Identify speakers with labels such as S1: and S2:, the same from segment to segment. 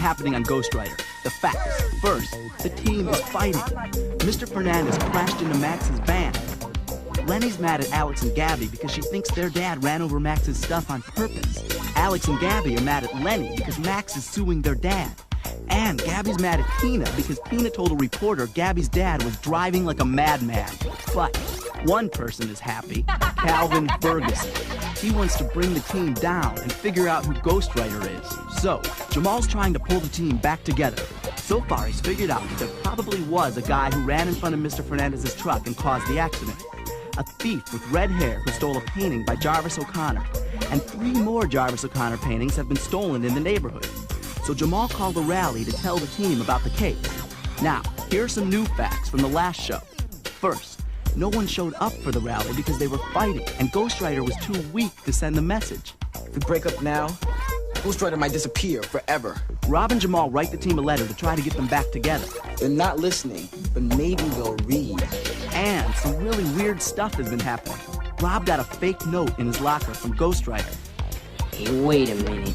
S1: happening on Ghostwriter. The facts. First, the team is fighting. Mr. Fernandez crashed into Max's van. Lenni's mad at Alex and Gaby because she thinks their dad ran over Max's stuff on purpose. Alex and Gaby are mad at Lenni because Max is suing their dad. And Gaby's mad at Tina because Tina told a reporter Gaby's dad was driving like a madman. But one person is happy, Calvin Ferguson. He wants to bring the team down and figure out who Ghostwriter is. So, Jamal's trying to pull the team back together. So far, he's figured out that there probably was a guy who ran in front of Mr. Fernandez's truck and caused the accident. A thief with red hair who stole a painting by Jarvis O'Connor. And 3 more Jarvis O'Connor paintings have been stolen in the neighborhood. So Jamal called a rally to tell the team about the case. Now, here are some new facts from the last show. First, no one showed up for the rally because they were fighting, and Ghostwriter was too weak to send the message.
S2: If we break up now, Ghostwriter might disappear forever.
S1: Rob and Jamal write the team a letter to try to get them back together.
S2: They're not listening, but maybe they'll read.
S1: And some really weird stuff has been happening. Rob got a fake note in his locker from Ghostwriter.
S3: Hey, wait a minute.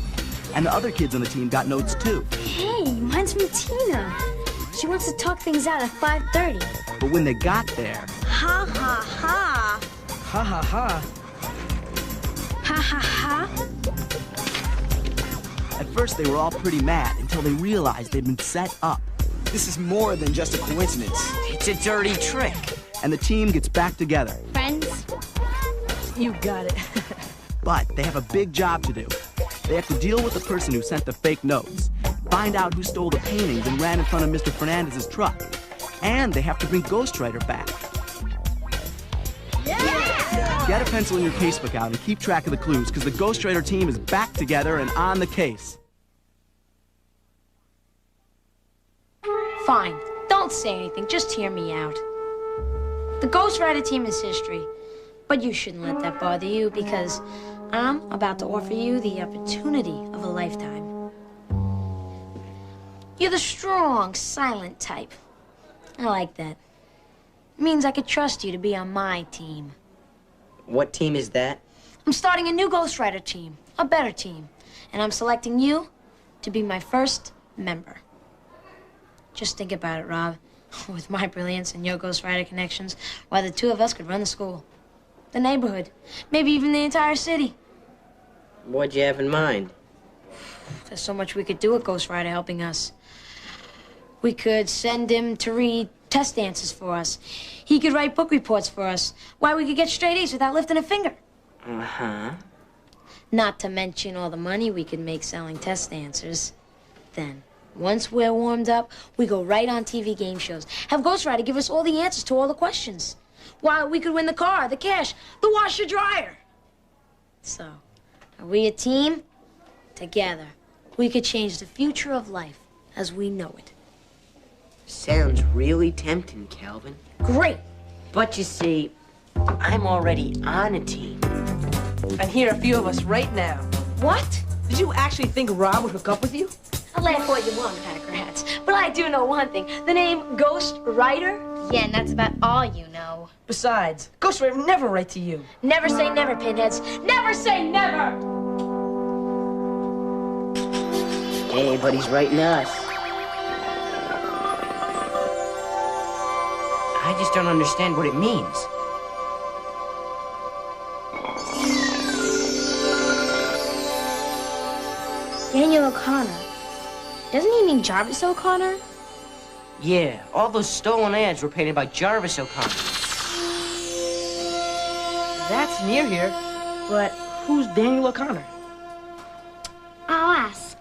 S1: And the other kids on the team got notes too.
S4: Hey, mine's from Tina. She wants to talk things out at 5:30.
S1: But when they got there...
S4: Ha ha ha.
S2: Ha ha ha.
S4: Ha ha ha.
S1: At first they were all pretty mad until they realized they'd been set up.
S2: This is more than just a coincidence.
S3: It's a dirty trick.
S1: And the team gets back together.
S4: Friends?
S5: You got it.
S1: But they have a big job to do. They have to deal with the person who sent the fake notes, find out who stole the paintings and ran in front of Mr. Fernandez's truck, and they have to bring Ghostwriter back.
S4: Yeah!
S1: Get a pencil in your casebook out and keep track of the clues, because the Ghostwriter team is back together and on the case.
S6: Fine. Don't say anything. Just hear me out. The Ghostwriter team is history, but you shouldn't let that bother you because I'm about to offer you the opportunity of a lifetime. You're the strong, silent type. I like that. It means I could trust you to be on my team.
S3: What team is that?
S6: I'm starting a new Ghostwriter team, a better team, and I'm selecting you to be my first member. Just think about it, Rob. With my brilliance and your Ghostwriter connections, why, the 2 of us could run the school, the neighborhood, maybe even the entire city.
S3: What'd you have in mind?
S6: There's so much we could do with Ghostwriter helping us. We could send him to read test answers for us. He could write book reports for us. Why, we could get straight A's without lifting a finger.
S3: Uh-huh.
S6: Not to mention all the money we could make selling test answers. Then, once we're warmed up, we go right on TV game shows. Have Ghostwriter give us all the answers to all the questions. Why, we could win the car, the cash, the washer-dryer. So, are we a team? Together, we could change the future of life as we know it.
S3: Sounds really tempting, Calvin.
S6: Great.
S3: But you see, I'm already on a team.
S5: And here are a few of us right now.
S6: What?
S5: Did you actually think Rob would hook up with you?
S6: I'll laugh all you want, pack rats. But I do know one thing. The name Ghostwriter?
S4: Yeah, and that's about all you know.
S5: Besides, Ghostwriter would never write to you.
S6: Never say never, pinheads. Never say never!
S3: Hey, but he's writing us. I just don't understand what it means.
S4: Daniel O'Connor. Doesn't he mean Jarvis O'Connor?
S3: Yeah, all those stolen ads were painted by Jarvis O'Connor.
S5: That's near here, but who's Daniel O'Connor?
S4: I'll ask.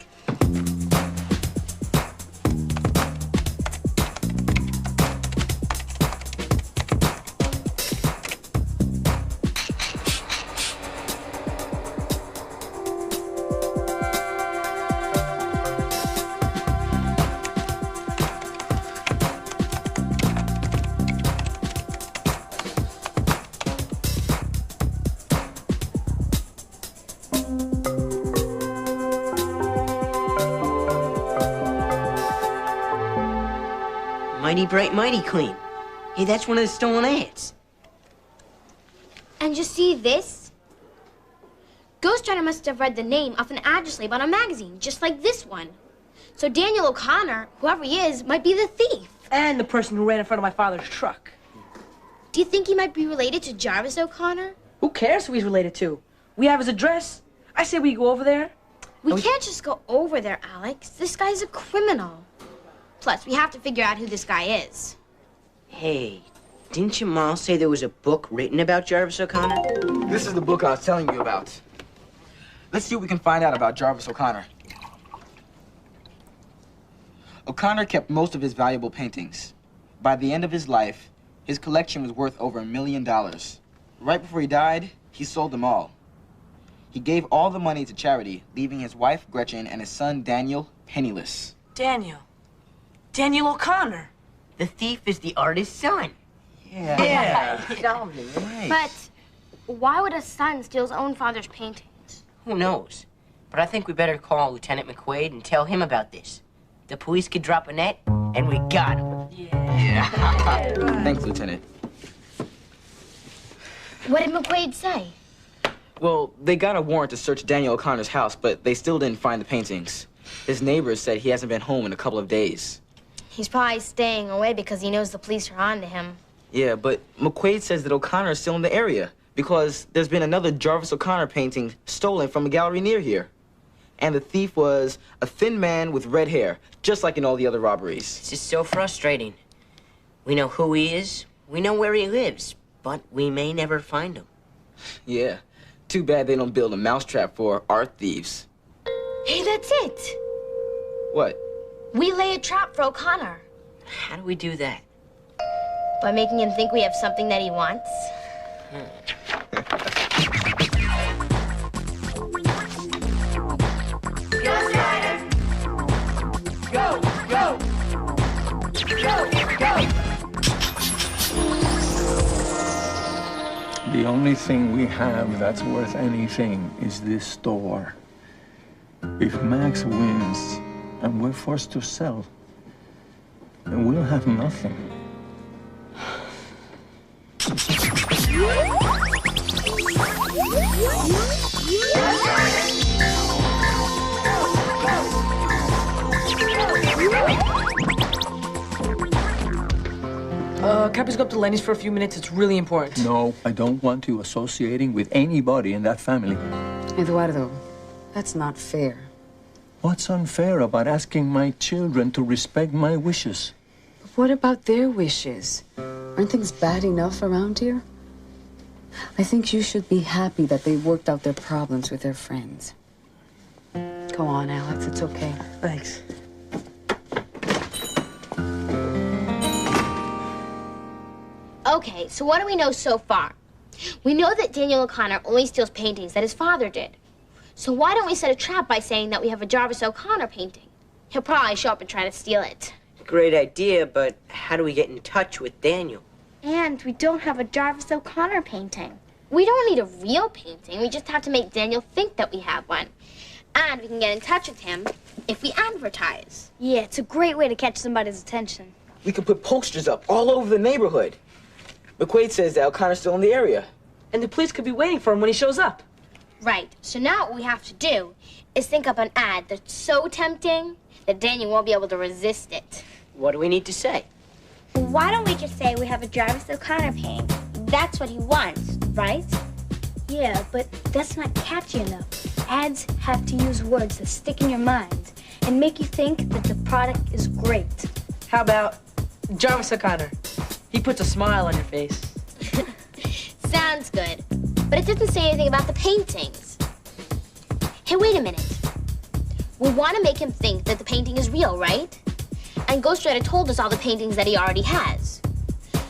S3: Mighty bright, mighty clean. Hey, that's one of the stolen ads.
S4: And you see this? Ghostwriter must have read the name off an address label on a magazine, just like this one. So Daniel O'Connor, whoever he is, might be the thief.
S5: And the person who ran in front of my father's truck.
S4: Do you think he might be related to Jarvis O'Connor?
S5: Who cares who he's related to? We have his address. I say we go over there.
S4: We can't just go over there, Alex. This guy's a criminal. Plus, we have to figure out who this guy is.
S3: Hey, didn't Jamal say there was a book written about Jarvis O'Connor?
S2: This is the book I was telling you about. Let's see what we can find out about Jarvis O'Connor. O'Connor kept most of his valuable paintings. By the end of his life, his collection was worth over $1 million. Right before he died, he sold them all. He gave all the money to charity, leaving his wife, Gretchen, and his son, Daniel, penniless.
S7: Daniel O'Connor.
S3: The thief is the artist's son.
S2: Yeah.
S3: Calvin, right.
S4: But why would a son steal his own father's paintings?
S3: Who knows? But I think we better call Lieutenant McQuaid and tell him about this. The police could drop a net, and we got him.
S2: Yeah. Thanks, Lieutenant.
S4: What did McQuaid say?
S2: Well, they got a warrant to search Daniel O'Connor's house, but they still didn't find the paintings. His neighbors said he hasn't been home in a couple of days.
S4: He's probably staying away because he knows the police are on to him.
S2: Yeah, but McQuaid says that O'Connor is still in the area because there's been another Jarvis O'Connor painting stolen from a gallery near here. And the thief was a thin man with red hair, just like in all the other robberies.
S3: This is so frustrating. We know who he is, we know where he lives, but we may never find him.
S2: Yeah. Too bad they don't build a mousetrap for art thieves.
S4: Hey, that's it.
S2: What?
S4: We lay a trap for O'Connor.
S3: How do we do that?
S4: By making him think we have something that he wants.
S7: Go, go! Go, go!
S8: The only thing we have that's worth anything is this store. If Max wins and we're forced to sell, then we'll have nothing.
S5: Can I please go up to Lenny's for a few minutes? It's really important.
S8: No, I don't want you associating with anybody in that family.
S9: Eduardo, that's not fair.
S8: What's unfair about asking my children to respect my wishes?
S9: What about their wishes? Aren't things bad enough around here? I think you should be happy that they worked out their problems with their friends. Go on, Alex, it's okay.
S5: Thanks.
S4: Okay, so what do we know so far? We know that Daniel O'Connor only steals paintings that his father did. So why don't we set a trap by saying that we have a Jarvis O'Connor painting? He'll probably show up and try to steal it.
S3: Great idea, but how do we get in touch with Daniel?
S4: And we don't have a Jarvis O'Connor painting. We don't need a real painting. We just have to make Daniel think that we have one. And we can get in touch with him if we advertise.
S6: Yeah, it's a great way to catch somebody's attention.
S2: We could put posters up all over the neighborhood. McQuaid says that O'Connor's still in the area.
S5: And the police could be waiting for him when he shows up.
S4: Right. So now what we have to do is think up an ad that's so tempting that Daniel won't be able to resist it.
S3: What do we need to say?
S4: Why don't we just say we have a Jarvis O'Connor painting? That's what he wants, right?
S6: Yeah, but that's not catchy enough. Ads have to use words that stick in your mind and make you think that the product is great.
S5: How about Jarvis O'Connor? He puts a smile on your face.
S4: Sounds good. But it doesn't say anything about the paintings. Hey, wait a minute. We want to make him think that the painting is real, right? And Ghostwriter told us all the paintings that he already has.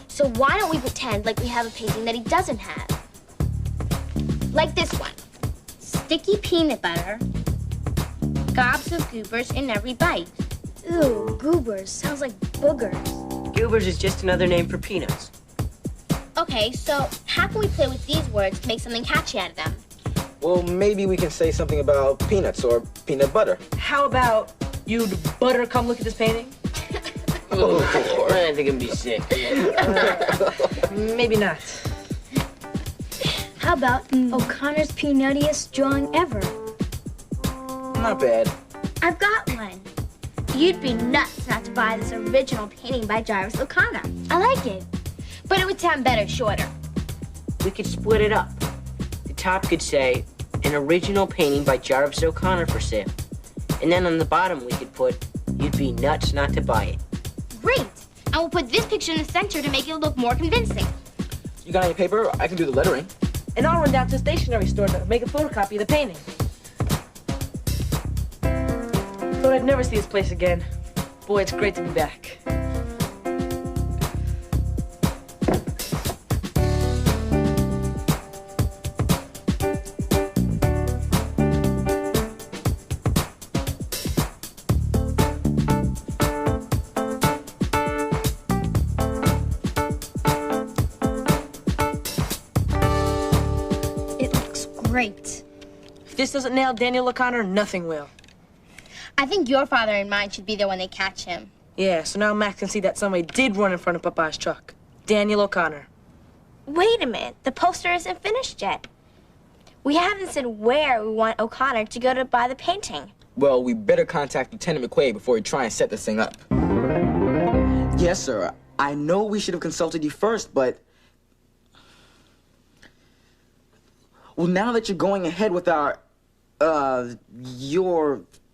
S4: So why don't we pretend like we have a painting that he doesn't have? Like this one. Sticky peanut butter, gobs of goobers in every bite.
S6: Ew, goobers. Sounds like boogers.
S3: Goobers is just another name for peanuts.
S4: Okay, so how can we play with these words to make something catchy out of them?
S2: Well, maybe we can say something about peanuts or peanut butter.
S5: How about you'd butter come look at this painting?
S3: Oh, I think I'm be sick.
S5: Maybe not.
S6: How about O'Connor's peanuttiest drawing ever?
S2: Not bad.
S4: I've got one. You'd be nuts not to buy this original painting by Jarvis O'Connor. I like it, but it would sound better shorter.
S3: We could split it up. The top could say, an original painting by Jarvis O'Connor for sale. And then on the bottom we could put, you'd be nuts not to buy it.
S4: Great. And we'll put this picture in the center to make it look more convincing.
S2: You got any paper? I can do the lettering.
S5: And I'll run down to the stationery store to make a photocopy of the painting. Thought I'd never see this place again. Boy, it's great to be back.
S4: It looks great.
S5: If this doesn't nail Daniel O'Connor, nothing will.
S4: I think your father and mine should be there when they catch him.
S5: Yeah, so now Max can see that somebody did run in front of Papa's truck. Daniel O'Connor.
S4: Wait a minute. The poster isn't finished yet. We haven't said where we want O'Connor to go to buy the painting.
S2: Well, we better contact Lieutenant McQuaid before we try and set this thing up. Yes, sir. I know we should have consulted you first, but... Well, now that you're going ahead with our...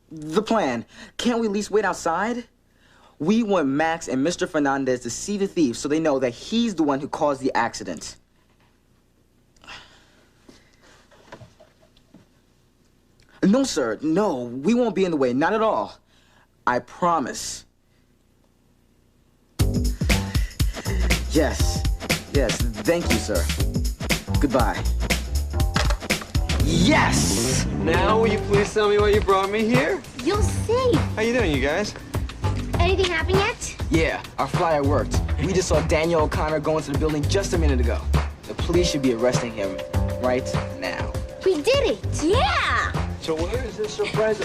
S2: the plan, can't we at least wait outside? We want Max and Mr. Fernandez to see the thief so they know that he's the one who caused the accident. No, sir, no, we won't be in the way, not at all. I promise. Yes, thank you, sir. Goodbye. Yes!
S10: Now, will you please tell me why you brought me here?
S4: You'll see.
S10: How you doing, you guys?
S4: Anything happen yet?
S2: Yeah, our flyer worked. We just saw Daniel O'Connor go into the building just a minute ago. The police should be arresting him right now.
S4: We did it. Yeah.
S10: So where is this surprise?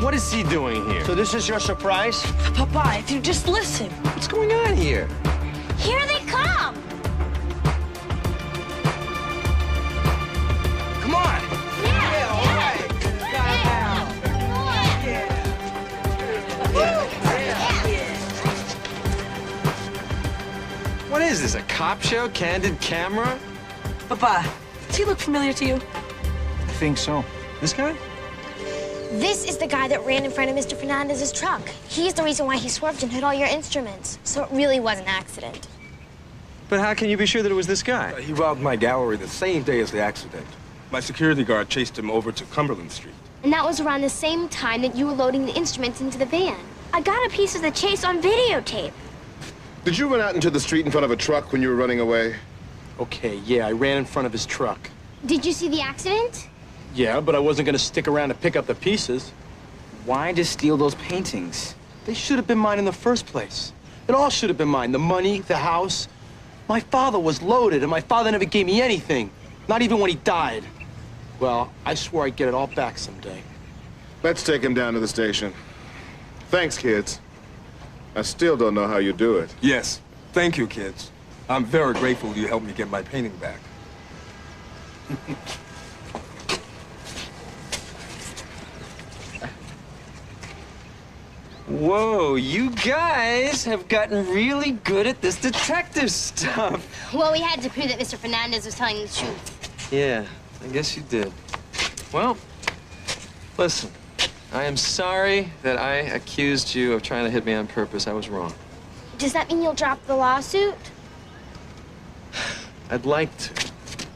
S10: What is he doing here? So this is your surprise?
S5: Papa, if you just listen.
S10: What's going on here?
S4: Here they come.
S2: Come on!
S10: What is this, a cop show? Candid camera?
S5: Papa, does he look familiar to you?
S8: I think so.
S10: This guy?
S4: This is the guy that ran in front of Mr. Fernandez's truck. He's the reason why he swerved and hit all your instruments. So it really was an accident.
S10: But how can you be sure that it was this guy?
S11: He robbed my gallery the same day as the accident. My security guard chased him over to Cumberland Street.
S4: And that was around the same time that you were loading the instruments into the van. I got a piece of the chase on videotape.
S12: Did you run out into the street in front of a truck when you were running away?
S10: Okay, yeah, I ran in front of his truck.
S4: Did you see the accident?
S10: Yeah, but I wasn't gonna stick around to pick up the pieces.
S2: Why just steal those paintings?
S10: They should have been mine in the first place. It all should have been mine. The money, the house. My father was loaded, and my father never gave me anything. Not even when he died. Well, I swore I'd get it all back someday.
S12: Let's take him down to the station. Thanks, kids. I still don't know how you do it.
S11: Yes, thank you, kids. I'm very grateful you helped me get my painting back.
S10: Whoa, you guys have gotten really good at this detective stuff.
S4: Well, we had to prove that Mr. Fernandez was telling the truth.
S10: Yeah, I guess you did. Well, listen, I am sorry that I accused you of trying to hit me on purpose. I was wrong.
S4: Does that mean you'll drop the lawsuit?
S10: I'd like to.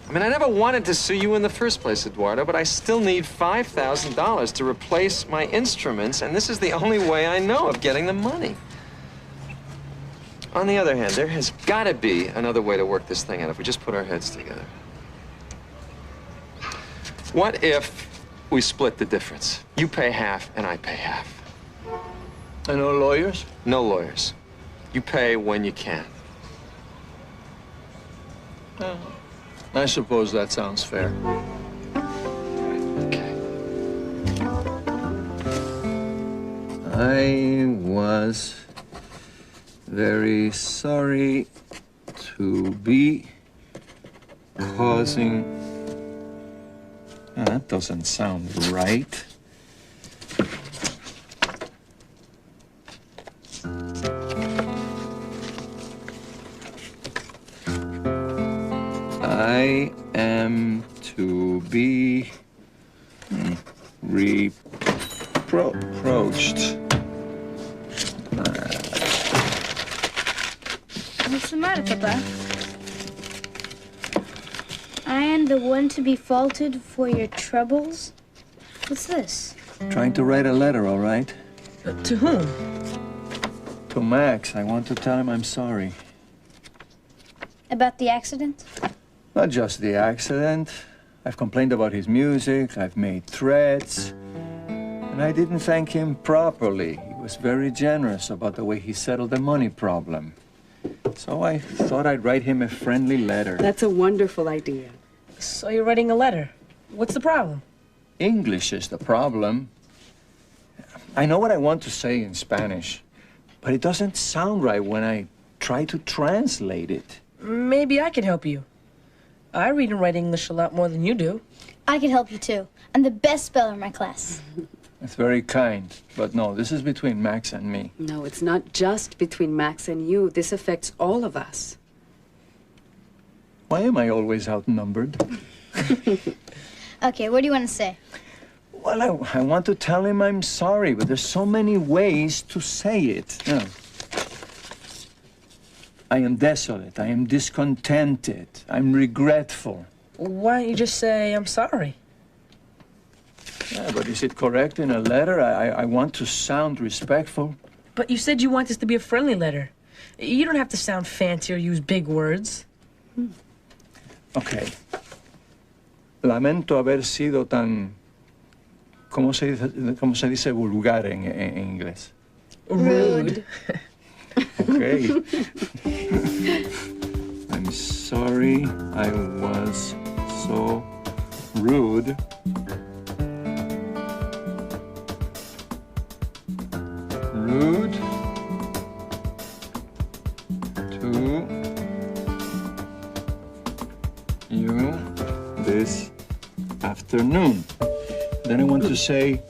S10: I mean, I never wanted to sue you in the first place, Eduardo, but I still need $5,000 to replace my instruments, and this is the only way I know of getting the money. On the other hand, there has got to be another way to work this thing out if we just put our heads together. What if we split the difference? You pay half, and I pay half.
S8: And no lawyers?
S10: No lawyers. You pay when you can.
S8: I suppose that sounds fair.
S10: Okay.
S8: I was very sorry to be causing... Oh, that doesn't sound right. I am to be reproached.
S13: What's the matter, Papa? I am the one to be faulted for your troubles? What's this?
S8: Trying to write a letter, all right?
S5: To whom?
S8: To Max. I want to tell him I'm sorry.
S13: About the accident?
S8: Not just the accident. I've complained about his music, I've made threats, and I didn't thank him properly. He was very generous about the way he settled the money problem. So I thought I'd write him a friendly letter.
S9: That's a wonderful idea.
S5: So you're writing a letter. What's the problem?
S8: English is the problem. I know what I want to say in Spanish, but it doesn't sound right when I try to translate it.
S5: Maybe I can help you. I read and write English a lot more than you do.
S13: I can help you too. I'm the best speller in my class.
S8: That's very kind, but no, this is between Max and me.
S9: No, it's not just between Max and you. This affects all of us.
S8: Why am I always outnumbered?
S13: Okay, what do you want to say?
S8: Well, I want to tell him I'm sorry, but there's so many ways to say it. No. I am desolate, I am discontented, I'm regretful.
S5: Why don't you just say, I'm sorry?
S8: Yeah, but is it correct in a letter? I want to sound respectful.
S5: But you said you want this to be a friendly letter. You don't have to sound fancy or use big words.
S8: Okay. Lamento haber sido tan... ¿Cómo se dice vulgar en inglés?
S5: Rude.
S8: Okay. I'm sorry I was so rude. Rude to you this afternoon. Then I want to say,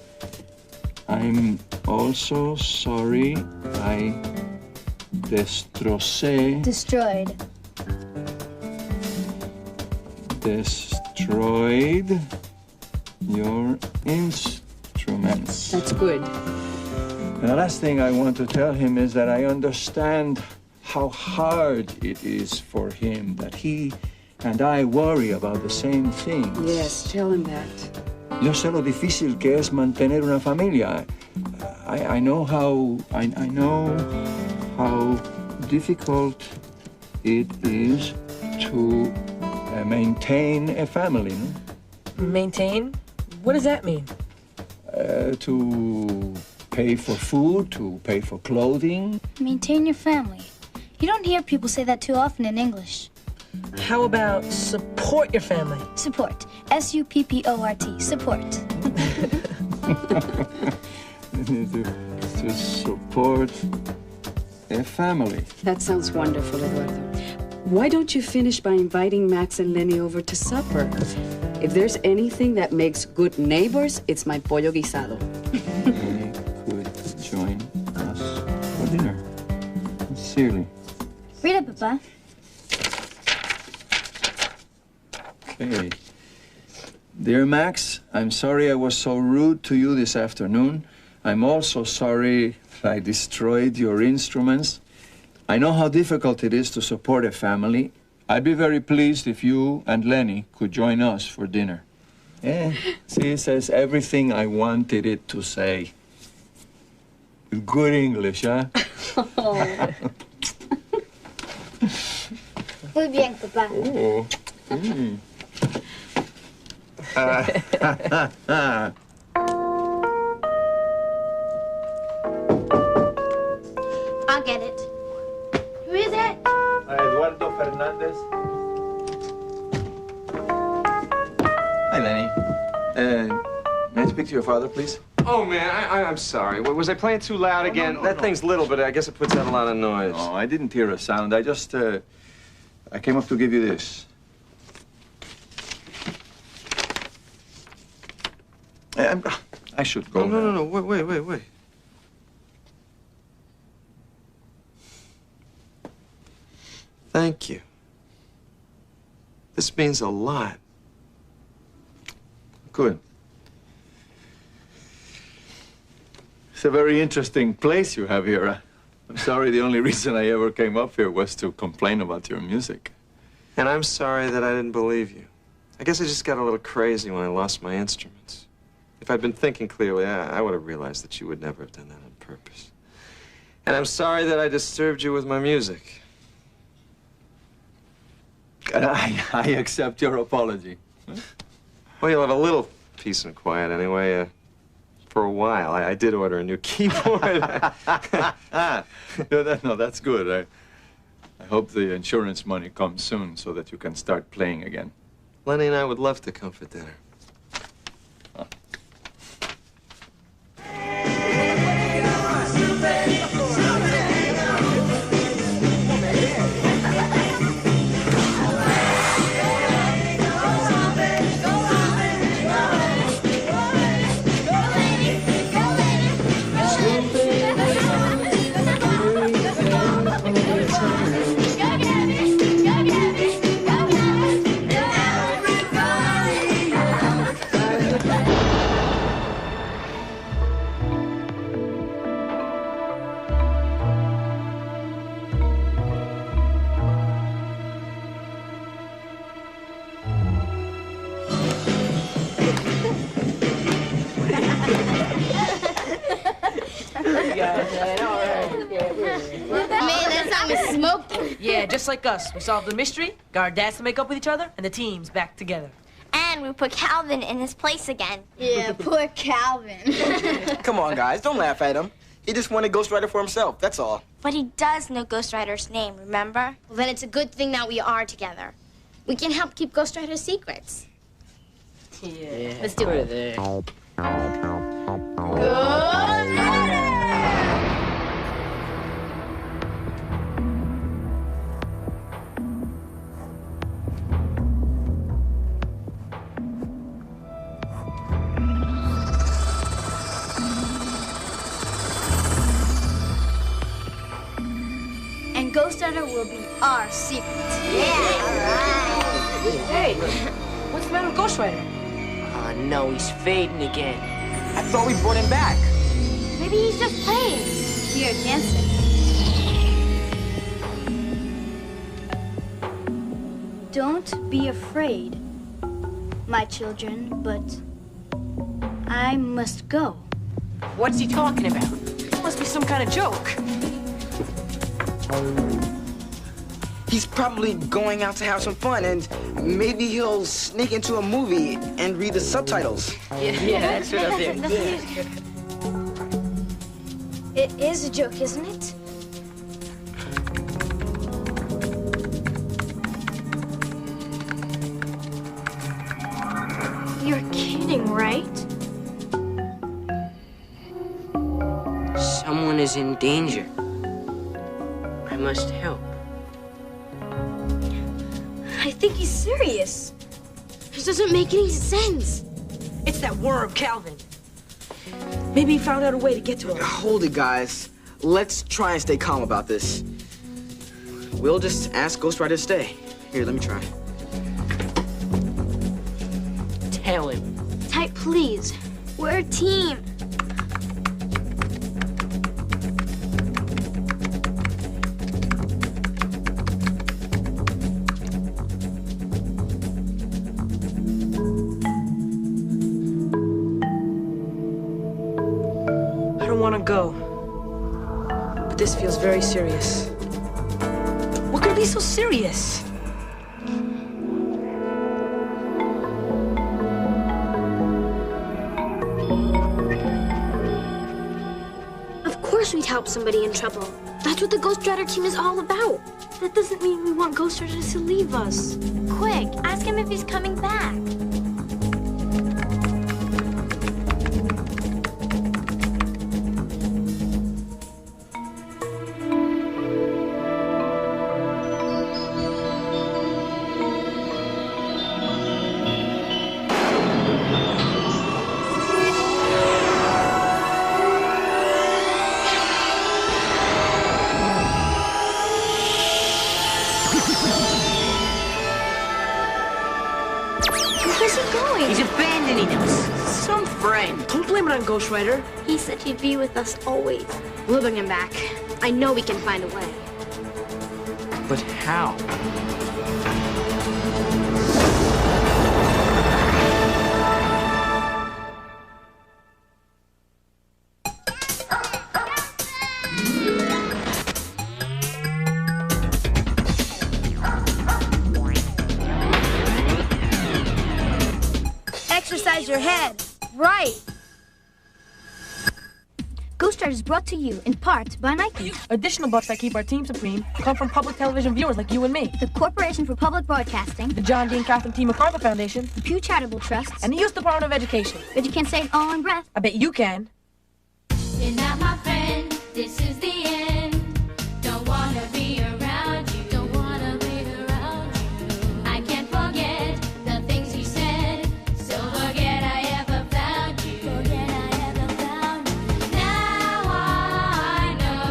S8: I'm also sorry I destroyed your instruments.
S9: That's good.
S8: And the last thing I want to tell him is that I understand how hard it is for him, that he and I worry about the same things.
S9: Yes, tell him that.
S8: Yo sé lo difícil que es mantener una familia. I know how difficult it is to maintain a family. No?
S5: Maintain? What does that mean?
S8: To pay for food, to pay for clothing.
S13: Maintain your family. You don't hear people say that too often in English.
S5: How about support your family?
S13: Support. S-U-P-P-O-R-T. Support.
S8: To support a family.
S9: That sounds wonderful, Eduardo. Why don't you finish by inviting Max and Lenni over to supper? If there's anything that makes good neighbors, it's my pollo guisado.
S8: They could join us for dinner. Sincerely.
S13: Read it, Papa.
S8: Okay. Dear Max, I'm sorry I was so rude to you this afternoon. I'm also sorry I destroyed your instruments. I know how difficult it is to support a family. I'd be very pleased if you and Lenni could join us for dinner. Yeah, see, it says everything I wanted it to say. Good English, huh?
S13: Muy bien, Papa.
S8: Oh. Mm.
S4: I'll get it. Who is it?
S8: Eduardo Fernandez. Hi, Lenni. May I speak to your father, please?
S14: Oh, man, I'm sorry. Was I playing too loud again?
S8: No,
S14: that thing's little, but I guess it puts out a lot of noise.
S8: Oh, I didn't hear a sound. I just, I came up to give you this. I should go.
S14: No. Wait. Thank you. This means a lot.
S8: Good. It's a very interesting place you have here. I'm sorry, the only reason I ever came up here was to complain about your music.
S14: And I'm sorry that I didn't believe you. I guess I just got a little crazy when I lost my instruments. If I'd been thinking clearly, I would have realized that you would never have done that on purpose. And I'm sorry that I disturbed you with my music.
S8: And I accept your apology.
S14: Well, you'll have a little peace and quiet anyway. For a while, I did order a new keyboard.
S8: No, that's good. I hope the insurance money comes soon so that you can start playing again.
S14: Lenni and I would love to come for dinner.
S8: Huh.
S5: Yeah, just like us. We solved the mystery, got our dads to make up with each other, and the team's back together.
S4: And we put Calvin in his place again.
S13: Yeah, poor Calvin.
S2: Come on, guys, don't laugh at him. He just wanted Ghostwriter for himself, that's all.
S4: But he does know Ghostwriter's name, remember? Well, then it's a good thing that we are together. We can help keep Ghostwriter's secrets.
S5: Yeah.
S3: Let's do it. There.
S13: And Ghostwriter will be our secret.
S5: Hey, what's the matter with Ghostwriter?
S3: Oh, no, he's fading again.
S2: I thought we brought him back.
S4: Maybe he's just playing.
S13: Here, dance it. Don't be afraid, my children, but I must go.
S5: What's he talking about? Must be some kind of joke.
S2: He's probably going out to have some fun, and maybe he'll sneak into a movie and read the subtitles.
S3: Yeah, that's what I'm doing.
S4: It is a joke, isn't it?
S13: You're kidding, right?
S3: Someone is in danger. I must help.
S13: I think he's serious.
S4: This doesn't make any sense.
S5: It's that worm, Calvin. Maybe he found out a way to get to him.
S2: Hold it, guys. Let's try and stay calm about this. We'll just ask Ghostwriter to stay. Here, let me try.
S3: Tell him.
S13: Type, please.
S4: We're a team.
S5: I don't want to go. But this feels very serious. What could be so serious?
S4: Of course we'd help somebody in trouble. That's what the Ghostwriter team is all about.
S13: That doesn't mean we want Ghostwriter to leave us.
S4: Quick, ask him if he's coming back.
S3: between us. Some friend.
S5: Don't blame it on Ghostwriter.
S4: He said he'd be with us always. We'll bring him back. I know we can find a way.
S2: But how?
S13: Exercise your head. Right. Ghostwriter is brought to you in part by Nike.
S5: Additional bucks that keep our team supreme come from public television viewers like you and me.
S13: The Corporation for Public Broadcasting.
S5: The John D. and Catherine T. MacArthur Foundation.
S13: The Pew Charitable Trust.
S5: And the U.S. Department of Education.
S13: But you can't say it all in breath.
S5: I bet you can.
S15: You're not my friend. This is the end. Don't wanna be around you. Don't wanna be around you. I can't forget the things you said. So forget I ever found you. Forget I ever found you. Now I know.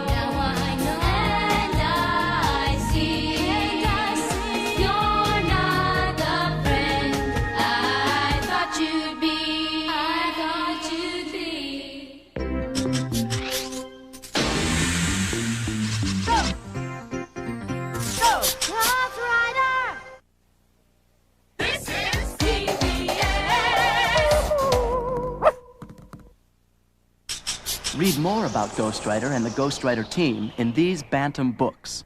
S15: Now I know. And I see. You're not the friend I thought you'd be. I thought you'd be.
S1: Read more about Ghostwriter and the Ghostwriter team in these Bantam books.